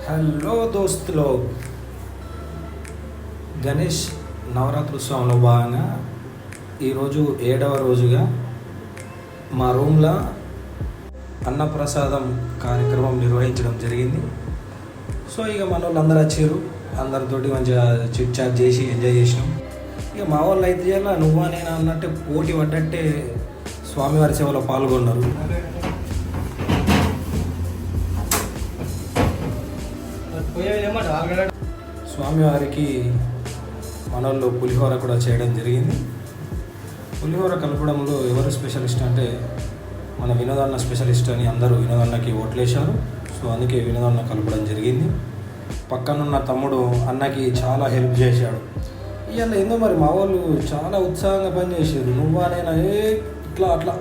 Hello దోస్తులో Ganesh నవరాత్రోత్సవంలో భాగంగా ఈరోజు 7వ రోజుగా మా రూమ్లో అన్నప్రసాదం కార్యక్రమం నిర్వహించడం జరిగింది. సో ఇక మన వాళ్ళు అందరూ వచ్చారు, అందరితోటి మంచిగా చిట్ చాట్ చేసి ఎంజాయ్ చేసినాం. ఇక మా వాళ్ళు అయితే ఇలా నువ్వా నేను అన్నట్టే పోటీ పడ్డట్టే స్వామివారి సేవలో పాల్గొన్నారు. స్వామివారికి మనల్లో పులిహోర కూడా చేయడం జరిగింది. పులిహోర కలపడంలో ఎవరు స్పెషలిస్ట్ అంటే మన వినోదన్న స్పెషలిస్ట్ అని అందరూ వినోదన్నకి ఓట్లేశారు. సో అందుకే వినోదన్న కలపడం జరిగింది. పక్కనున్న తమ్ముడు అన్నకి చాలా హెల్ప్ చేశాడు. ఇవాళ ఏందో మరి మా వాళ్ళు చాలా ఉత్సాహంగా పనిచేసారు. నువ్వానైనా ఇట్లా అట్లా.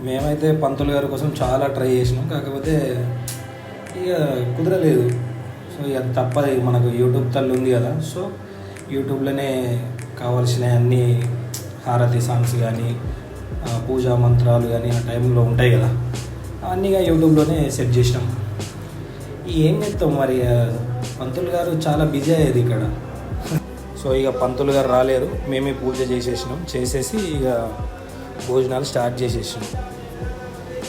మేమైతే పంతులు గారి కోసం చాలా ట్రై చేసినాం, కాకపోతే ఇక కుదరలేదు. సో ఇక తప్పదు, మనకు యూట్యూబ్ తల్లి ఉంది కదా. సో యూట్యూబ్లోనే కావాల్సిన అన్ని హారతి సాంగ్స్ కానీ పూజా మంత్రాలు కానీ ఆ టైంలో ఉంటాయి కదా, అన్నీగా యూట్యూబ్లోనే సెట్ చేసినాం. ఏం చేస్తాం మరి, పంతులు గారు చాలా బిజీ అయ్యేది ఇక్కడ. సో ఇక పంతులు గారు రాలేరు, మేమే పూజ చేసేసి ఇక భోజనాలు స్టార్ట్ చేసేసినాం.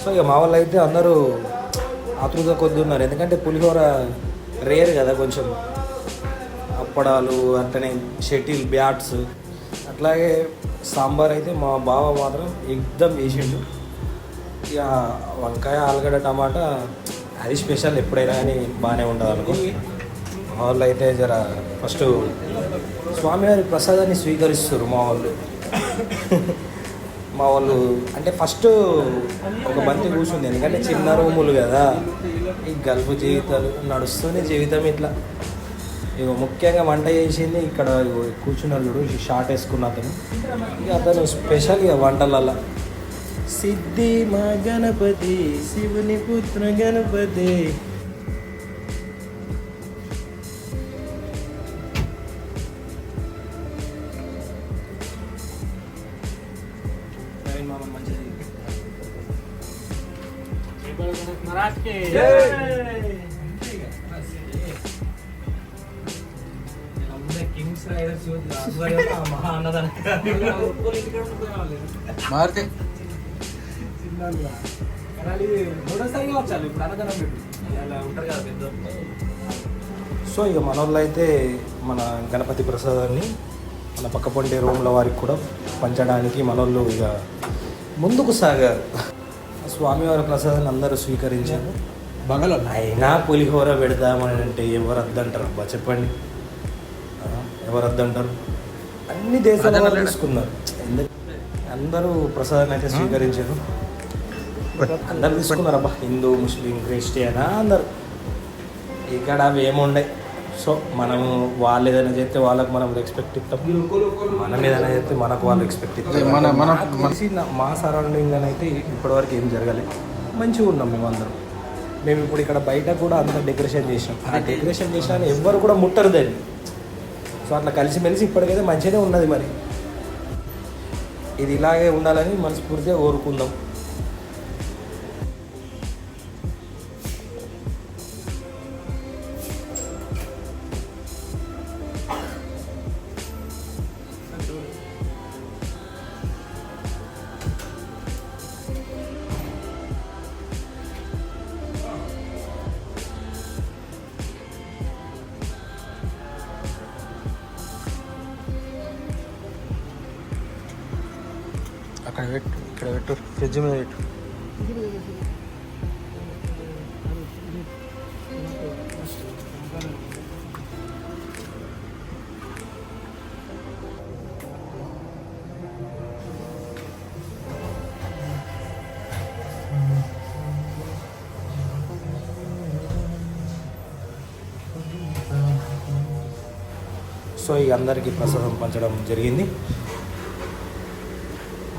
సో ఇక మా వాళ్ళు అయితే అందరూ ఆతృత కొద్ది ఉన్నారు, ఎందుకంటే పులిహోర రేర్ కదా. కొంచెం అప్పడాలు, అట్లనే షటిల్ బ్యాట్స్, అట్లాగే సాంబార్ అయితే మా బావ మాత్రం ఎగ్దమ్ వేసిండు. ఇక వంకాయ, ఆలుగడ్డ, టమాటా అది స్పెషల్ ఎప్పుడైనా కానీ బాగానే ఉండదు అనుకో. మా వాళ్ళు అయితే జర ఫస్ట్ స్వామివారి ప్రసాదాన్ని స్వీకరిస్తారు మా వాళ్ళు అంటే ఫస్ట్ ఒక బంతి కూర్చుంది, ఎందుకంటే చిన్న రూములు కదా, ఈ గల్ఫ్ జీవితాలు నడుస్తూనే జీవితం ఇట్లా. ఇక ముఖ్యంగా వంట చేసింది ఇక్కడ కూర్చున్నాడు చూడు, షార్ట్ వేసుకున్న అతను. ఇక అతను స్పెషల్ ఇక వంటలల్లా సిద్ధి మా గణపతి, శివుని పుత్ర గణపతి. సో ఇక మన వాళ్ళు అయితే మన గణపతి ప్రసాదాన్ని మన పక్కపొంటి రూమ్ల వారికి కూడా పంచడానికి మన వాళ్ళు ఇక ముందుకు సాగారు. స్వామివారి ప్రసాదాన్ని అందరూ స్వీకరించారు. అయినా పులిహోర పెడదామని అంటే ఎవరు వద్దంటారు అబ్బా, చెప్పండి, ఎవరు వద్దంటారు? అన్ని దేశాల వాళ్ళు తీసుకున్నారు, అందరూ ప్రసాదాన్ని అయితే స్వీకరించారు. అందరు తీసుకున్నారు అబ్బా, హిందూ, ముస్లిం, క్రిస్టియన్ అందరు. ఇక్కడ అవి ఏముండే. సో మనము వాళ్ళు ఏదైనా చేస్తే వాళ్ళకి మనం రెస్పెక్ట్ ఇస్తాం, మనం ఏదైనా చేస్తే మనకు వాళ్ళు రెస్పెక్ట్ ఇస్తాం. మా సరౌండింగ్ అని అయితే ఇప్పటివరకు ఏం జరగలేదు, మంచిగా ఉన్నాం మేమందరం. మేము ఇప్పుడు ఇక్కడ బయట కూడా అంత డెకరేషన్ చేసినాం. ఆ డెకరేషన్ చేసినా ఎవ్వరు కూడా ముట్టరు దాన్ని. సో అట్లా కలిసిమెలిసి ఇప్పటికైతే మంచిగానే ఉన్నది. మరి ఇది ఇలాగే ఉండాలని మనస్ఫూర్తిగా కోరుకుందాం. అక్కడ పెట్టు, ఇక్కడ పెట్టు, ఫ్రిడ్జ్ మీద పెట్టు. సో ఇక అందరికీ ప్రసాదం పంచడం జరిగింది.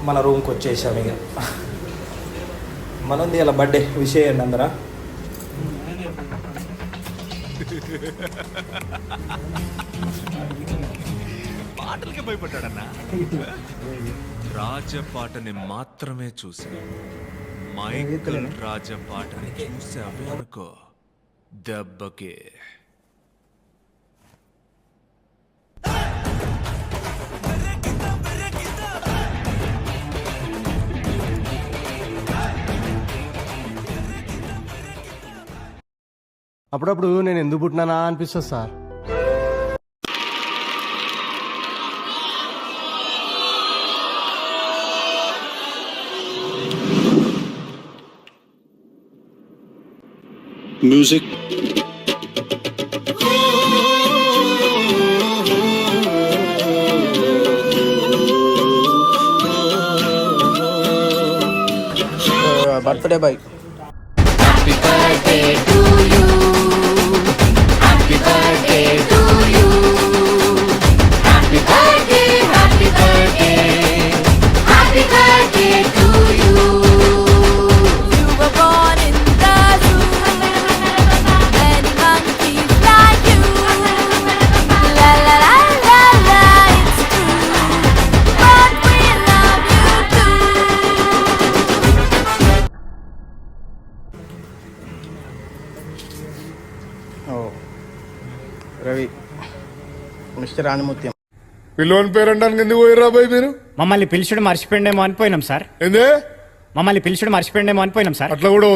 మన రూమ్కి వచ్చేసాం. ఇక మనది ఇలా బర్త్డే విషయం అందరా. పాటలకే భయపడ్డాడన్నా. రాజపాటని మాత్రమే చూసి మైకల్ రాజపాటని చూసావే అనుకో, దెబ్బకి అప్పుడప్పుడు నేను ఎందుకు పుట్టినానా అనిపిస్తుంది sir. Music. Birthday boy. Ravi, mister Animutyam. పిల్లోని పేరంటానికి ఎందుకు పోయిర్రా బాయ్ మీరు? మమ్మల్ని పిలిచడం మర్చిపోయిండేమో అనిపోయినాం సార్. ఏందే మమ్మల్ని పిలిచడం మర్చిపోయిండేమో అనిపోయినాం సార్. అట్లా కూడా